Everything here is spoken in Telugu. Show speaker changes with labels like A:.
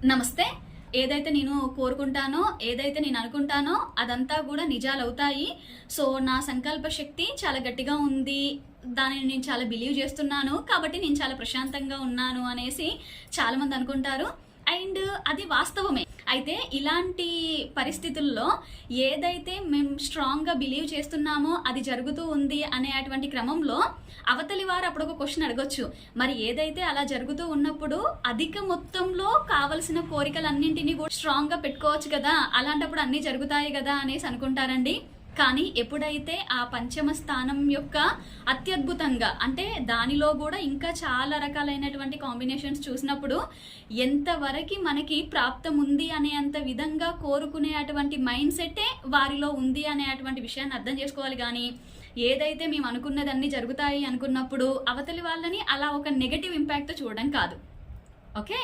A: నమస్తే. ఏదైతే నేను కోరుకుంటానో, ఏదైతే నేను అనుకుంటానో అదంతా కూడా నిజాలవుతాయి. సో, నా సంకల్ప శక్తి చాలా గట్టిగా ఉంది. దానిని నేను చాలా బిలీవ్ చేస్తున్నాను. కాబట్టి నేను చాలా ప్రశాంతంగా ఉన్నాను అనేసి చాలామంది అనుకుంటారు. అండ్ అది వాస్తవమే. అయితే ఇలాంటి పరిస్థితుల్లో ఏదైతే మేము స్ట్రాంగ్‌గా బిలీవ్ చేస్తున్నామో అది జరుగుతూ ఉంది అనేటువంటి క్రమంలో అవతలి వారు అప్పుడు ఒక క్వశ్చన్ అడగొచ్చు. మరి ఏదైతే అలా జరుగుతూ ఉన్నప్పుడు అధిక మొత్తంలో కావలసిన కోరికలన్నింటినీ కూడా స్ట్రాంగ్‌గా పెట్టుకోవచ్చు కదా! అలాంటప్పుడు అన్నీ జరుగుతాయి కదా! అనేసి అనుకుంటారండి. కానీ ఎప్పుడైతే ఆ పంచమ స్థానం యొక్క అత్యద్భుతంగా అంటే దానిలో కూడా ఇంకా చాలా రకాలైనటువంటి కాంబినేషన్స్ చూసినప్పుడు ఎంతవరకు మనకి ప్రాప్తం ఉంది అనేంత విధంగా కోరుకునే అటువంటి మైండ్ సెట్టే వారిలో ఉంది అనేటువంటి విషయాన్ని అర్థం చేసుకోవాలి. కానీ ఏదైతే మేము అనుకున్నదన్నీ జరుగుతాయి అనుకున్నప్పుడు అవతలి వాళ్ళని అలా ఒక నెగటివ్ ఇంపాక్ట్తో చూడడం కాదు. ఓకే.